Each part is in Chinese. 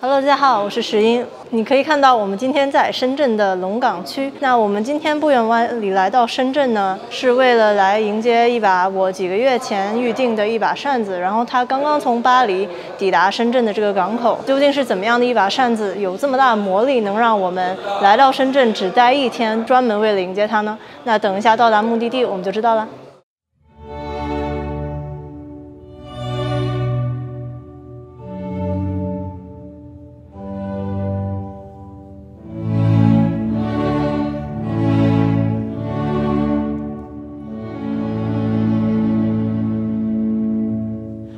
Hello， 大家好，我是石英。你可以看到我们今天在深圳的龙岗区。那我们今天不远里来到深圳呢，是为了来迎接一把我几个月前预定的一把扇子。然后它刚刚从巴黎抵达深圳的这个港口，究竟是怎么样的一把扇子，有这么大的魔力，能让我们来到深圳只待1天，专门为了迎接它呢？那等一下到达目的地，我们就知道了。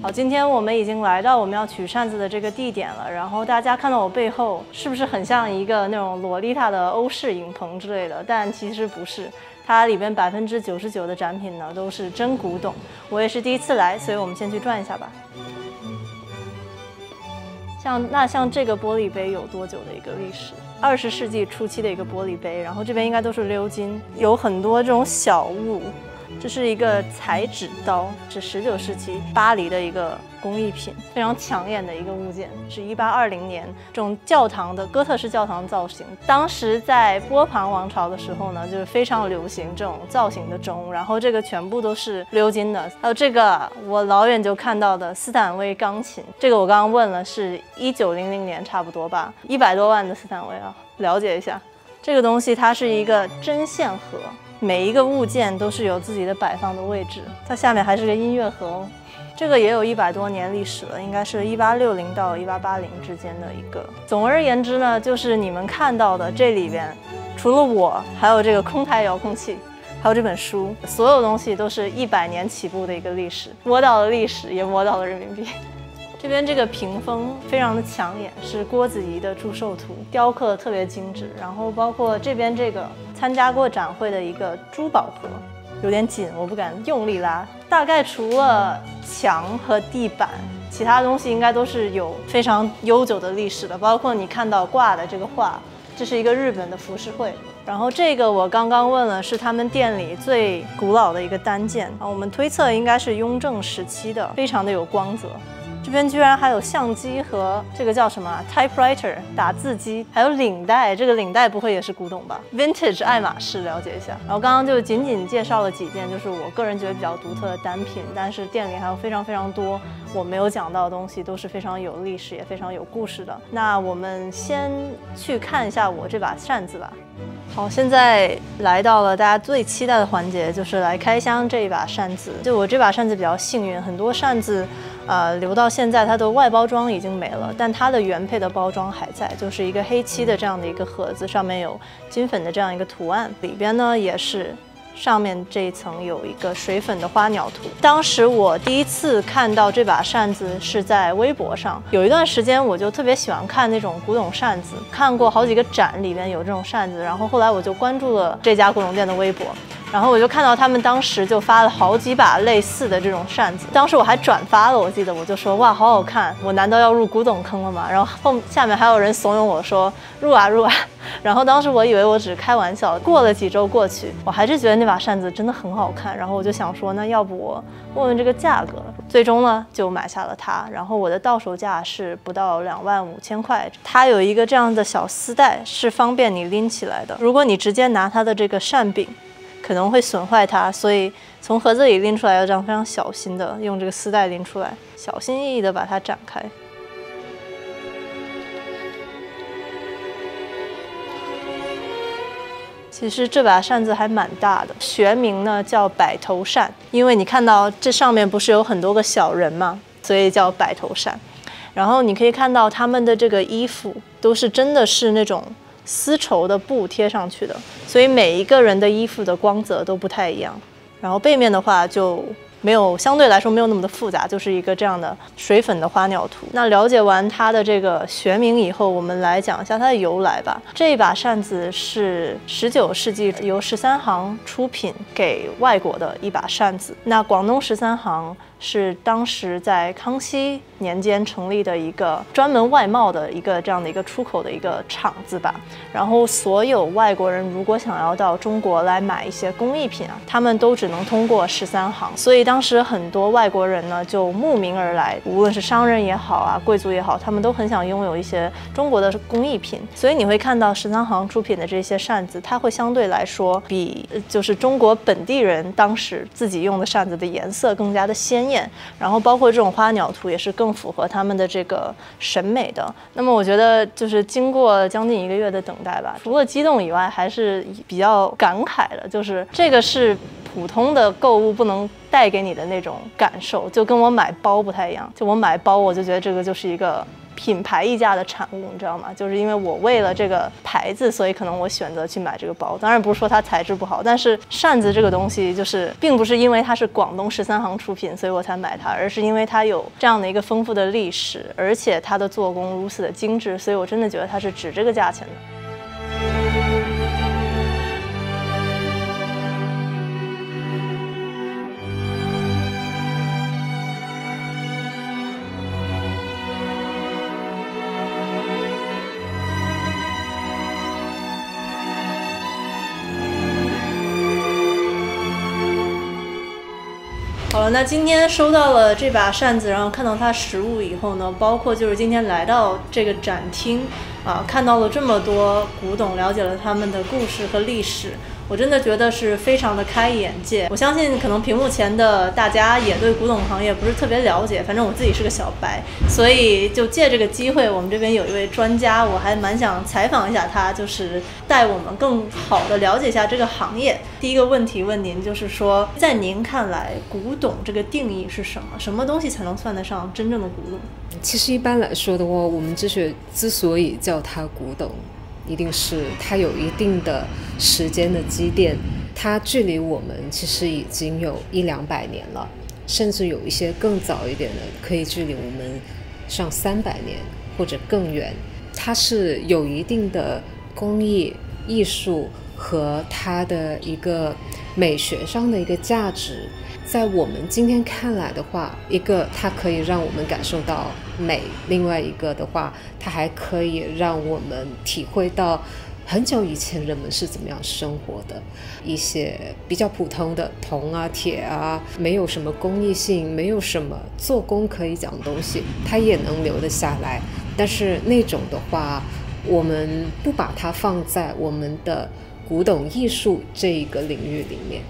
好，今天我们已经来到我们要取扇子的这个地点了。然后大家看到我背后，是不是很像一个那种洛丽塔的欧式影棚之类的？但其实不是，它里边99%的展品呢都是真古董。我也是第一次来，所以我们先去转一下吧。像这个玻璃杯有多久的一个历史？20世纪初期的一个玻璃杯，然后这边应该都是鎏金，有很多这种小物。这是一个裁纸刀，是19世纪巴黎的一个工艺品，非常抢眼的一个物件，是1820年这种教堂的哥特式教堂造型。当时在波旁王朝的时候呢，就是非常流行这种造型的钟，然后这个全部都是鎏金的。还有这个我老远就看到的斯坦威钢琴，这个我刚刚问了，是1900年差不多吧，100多万的斯坦威啊，了解一下。这个东西它是一个针线盒。每一个物件都是有自己的摆放的位置，它下面还是个音乐盒哦。这个也有100多年历史了，应该是1860到1880之间的一个。总而言之呢，就是你们看到的这里边，除了我，还有这个空台遥控器，还有这本书，所有东西都是100年起步的一个历史，摸到了历史，也摸到了人民币。这边这个屏风非常的抢眼，是郭子仪的祝寿图，雕刻特别精致。然后包括这边这个参加过展会的一个珠宝盒，有点紧，我不敢用力拉。大概除了墙和地板，其他东西应该都是有非常悠久的历史的。包括你看到挂的这个画，这是一个日本的浮世绘。然后这个我刚刚问了，是他们店里最古老的一个单件，我们推测应该是雍正时期的，非常的有光泽。这边居然还有相机和这个叫什么 typewriter 打字机，还有领带，这个领带不会也是古董吧 ？Vintage 爱马仕，了解一下。然后刚刚就仅仅介绍了几件，就是我个人觉得比较独特的单品，但是店里还有非常多我没有讲到的东西，都是非常有历史也非常有故事的。那我们先去看一下我这把扇子吧。好，现在来到了大家最期待的环节，就是来开箱这一把扇子。就我这把扇子比较幸运，很多扇子留到现在它的外包装已经没了，但它的原配的包装还在，就是一个黑漆的这样的一个盒子，上面有金粉的这样一个图案，里边呢也是上面这一层有一个水粉的花鸟图。当时我第一次看到这把扇子是在微博上，有一段时间我就特别喜欢看那种古董扇子，看过好几个展里面有这种扇子，然后后来我就关注了这家古董店的微博。然后我就看到他们当时就发了好几把类似的这种扇子，当时我还转发了，我记得我就说哇，好好看，我难道要入古董坑了吗？然后下面还有人怂恿我说入啊入啊。然后当时我以为我只是开玩笑，过了几周过去，我还是觉得那把扇子真的很好看，然后我就想说，那要不我问问这个价格，最终呢就买下了它。然后我的到手价是不到25000块，它有一个这样的小丝带，是方便你拎起来的。如果你直接拿它的这个扇柄，可能会损坏它，所以从盒子里拎出来要这样非常小心的用这个丝带拎出来，小心翼翼的把它展开。其实这把扇子还蛮大的，学名呢叫摆头扇，因为你看到这上面不是有很多个小人吗？所以叫摆头扇。然后你可以看到他们的这个衣服都是真的是那种丝绸的布贴上去的，所以每一个人的衣服的光泽都不太一样。然后背面的话就相对来说没有那么的复杂，就是一个这样的水粉的花鸟图。那了解完它的这个学名以后，我们来讲一下它的由来吧。这一把扇子是19世纪由13行出品给外国的一把扇子。那广东13行是当时在康熙年间成立的一个专门外贸的一个这样的一个出口的一个厂子吧。然后所有外国人如果想要到中国来买一些工艺品啊，他们都只能通过13行。所以当时很多外国人呢就慕名而来，无论是商人也好啊，贵族也好，他们都很想拥有一些中国的工艺品。所以你会看到13行出品的这些扇子，它会相对来说比就是中国本地人当时自己用的扇子的颜色更加的鲜艳，然后包括这种花鸟图也是更符合他们的这个审美的。那么我觉得就是经过将近1个月的等待吧，除了激动以外，还是比较感慨的，就是这个是普通的购物不能带给你的那种感受，就跟我买包不太一样。就我买包，我就觉得这个就是一个品牌溢价的产物，你知道吗？就是因为我为了这个牌子，所以可能我选择去买这个包。当然不是说它材质不好，但是扇子这个东西就是并不是因为它是广东13行出品，所以我才买它，而是因为它有这样的一个丰富的历史，而且它的做工如此的精致，所以我真的觉得它是值这个价钱的。好了，那今天收到了这把扇子，然后看到它实物以后呢，包括就是今天来到这个展厅啊，看到了这么多古董，了解了他们的故事和历史，我真的觉得是非常的开眼界。我相信可能屏幕前的大家也对古董行业不是特别了解，反正我自己是个小白，所以就借这个机会，我们这边有一位专家，我还蛮想采访一下他，就是带我们更好的了解一下这个行业。第一个问题问您，就是说在您看来古董这个定义是什么？什么东西才能算得上真正的古董？其实一般来说的话，我们之所以叫它古董，一定是它有一定的时间的积淀，它距离我们其实已经有100-200年了，甚至有一些更早一点的可以距离我们上300年或者更远。它是有一定的工艺艺术和它的一个美学上的一个价值。在我们今天看来的话，一个它可以让我们感受到美，另外一个的话它还可以让我们体会到很久以前人们是怎么样生活的，一些比较普通的铜啊铁啊，没有什么工艺性，没有什么做工可以讲的东西，它也能留得下来。但是那种的话，我们不把它放在我们的古董艺术这一个领域里面。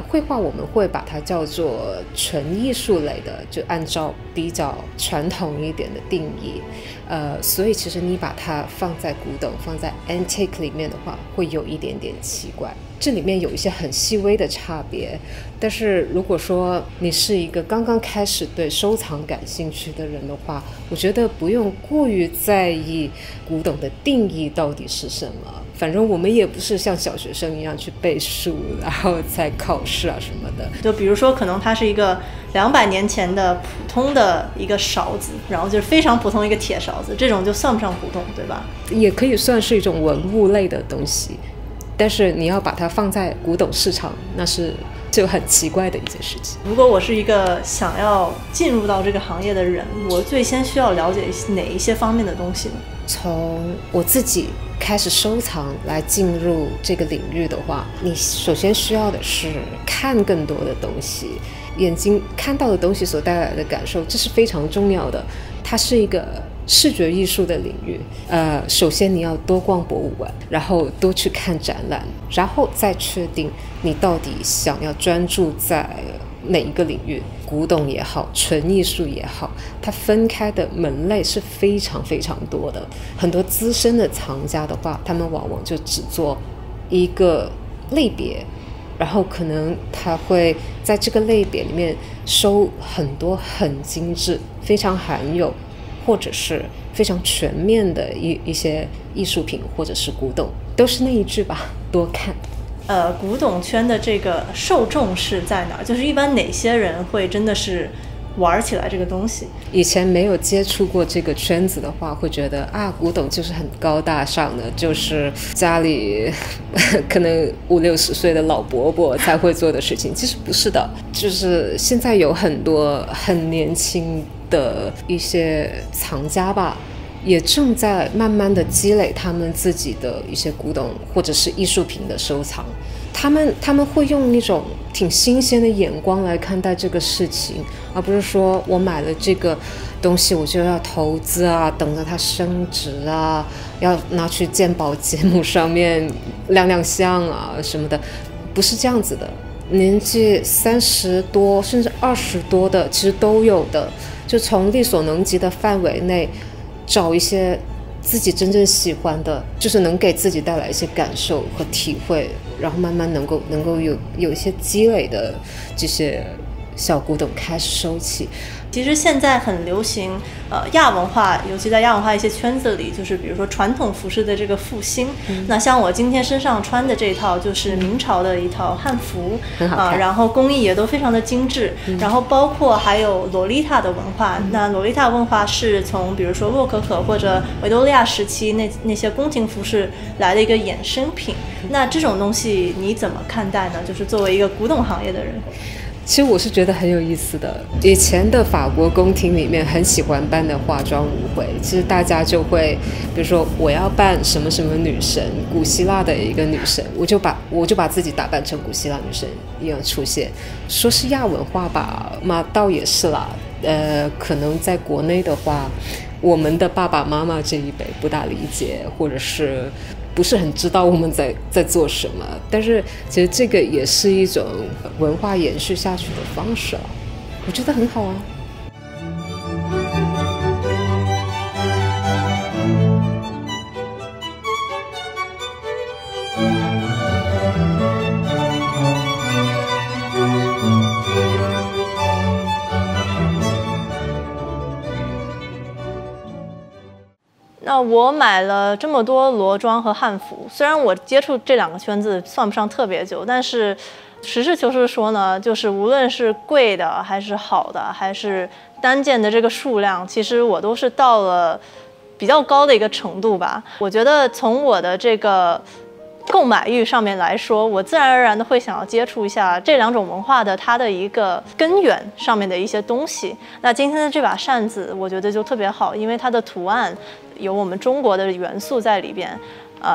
绘画我们会把它叫做纯艺术类的，就按照比较传统一点的定义。所以其实你把它放在古董，放在 antique 里面的话，会有一点点奇怪。这里面有一些很细微的差别，但是如果说你是一个刚刚开始对收藏感兴趣的人的话，我觉得不用过于在意古董的定义到底是什么。反正我们也不是像小学生一样去背书，然后再考试啊什么的。就比如说可能它是一个200年前的普通的一个勺子，然后就是非常普通一个铁勺子，这种就算不上古董，对吧？也可以算是一种文物类的东西，但是你要把它放在古董市场，那是就很奇怪的一件事情。如果我是一个想要进入到这个行业的人，我最先需要了解哪一些方面的东西呢？从我自己开始收藏来进入这个领域的话，你首先需要的是看更多的东西，眼睛看到的东西所带来的感受，这是非常重要的。它是一个视觉艺术的领域。首先你要多逛博物馆，然后多去看展览，然后再确定你到底想要专注在哪一个领域。古董也好，纯艺术也好，它分开的门类是非常非常多的。很多资深的藏家的话，他们往往就只做一个类别，然后可能他会在这个类别里面收很多很精致、非常罕有或者是非常全面的一些艺术品或者是古董。都是那一句吧，多看。古董圈的这个受众是在哪儿？就是一般哪些人会真的是玩起来这个东西。以前没有接触过这个圈子的话，会觉得啊，古董就是很高大上的，就是家里可能50-60岁的老伯伯才会做的事情。其实不是的，就是现在有很多很年轻的一些藏家吧，也正在慢慢的积累他们自己的一些古董或者是艺术品的收藏。他们会用那种挺新鲜的眼光来看待这个事情，而不是说我买了这个东西我就要投资啊，等着它升值啊，要拿去鉴宝节目上面亮亮相啊什么的，不是这样子的。年纪30多甚至20多的其实都有的，就从力所能及的范围内找一些自己真正喜欢的，就是能给自己带来一些感受和体会，然后慢慢能够有一些积累的这些小古董开始收起。其实现在很流行，亚文化，尤其在亚文化一些圈子里，就是比如说传统服饰的这个复兴。那像我今天身上穿的这一套，就是明朝的一套汉服，很好看，然后工艺也都非常的精致。然后包括还有洛丽塔的文化，那洛丽塔文化是从比如说洛可可或者维多利亚时期那些宫廷服饰来的一个衍生品。那这种东西你怎么看待呢？就是作为一个古董行业的人。其实我是觉得很有意思的。以前的法国宫廷里面很喜欢办的化妆舞会，其实大家就会，比如说我要扮什么什么女神，古希腊的一个女神，我就把自己打扮成古希腊女神一样出现。说是亚文化吧，嘛倒也是啦。可能在国内的话，我们的爸爸妈妈这一辈不大理解，或者是不是很知道我们在做什么，但是其实这个也是一种文化延续下去的方式啊，我觉得很好啊。那我买了这么多罗庄和汉服，虽然我接触这2个圈子算不上特别久，但是实事求是说呢，就是无论是贵的还是好的，还是单件的这个数量，其实我都是到了比较高的一个程度吧。我觉得从我的这个购买欲上面来说，我自然而然的会想要接触一下这2种文化的它的一个根源上面的一些东西。那今天的这把扇子我觉得就特别好，因为它的图案有我们中国的元素在里边，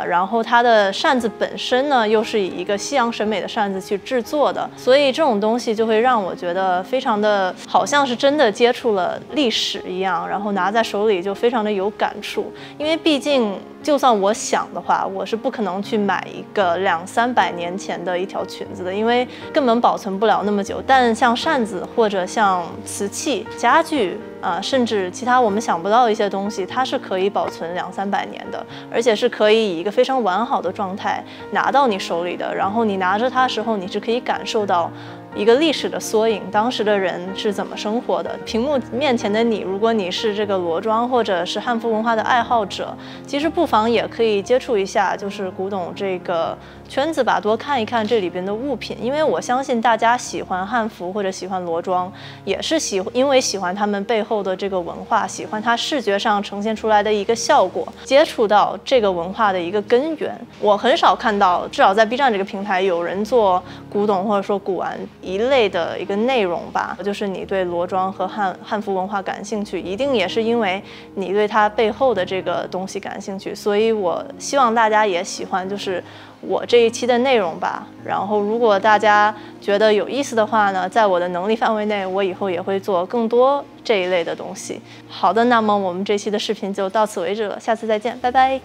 然后它的扇子本身呢又是以一个西洋审美的扇子去制作的，所以这种东西就会让我觉得非常的好像是真的接触了历史一样，然后拿在手里就非常的有感触。因为毕竟就算我想的话，我是不可能去买一个200-300年前的一条裙子的，因为根本保存不了那么久。但像扇子或者像瓷器、家具甚至其他我们想不到的一些东西，它是可以保存200-300年的，而且是可以以一个非常完好的状态拿到你手里的。然后你拿着它的时候，你是可以感受到一个历史的缩影，当时的人是怎么生活的。屏幕面前的你，如果你是这个罗庄或者是汉服文化的爱好者，其实不妨也可以接触一下就是古董这个圈子吧，多看一看这里边的物品。因为我相信大家喜欢汉服或者喜欢罗庄，也是因为喜欢他们背后的这个文化，喜欢它视觉上呈现出来的一个效果，接触到这个文化的一个根源。我很少看到，至少在 B 站这个平台有人做古董或者说古玩一类的一个内容吧，就是你对罗庄和汉服文化感兴趣，一定也是因为你对它背后的这个东西感兴趣。所以我希望大家也喜欢就是我这一期的内容吧。然后如果大家觉得有意思的话呢，在我的能力范围内，我以后也会做更多这一类的东西。好的，那么我们这期的视频就到此为止了，下次再见，拜拜。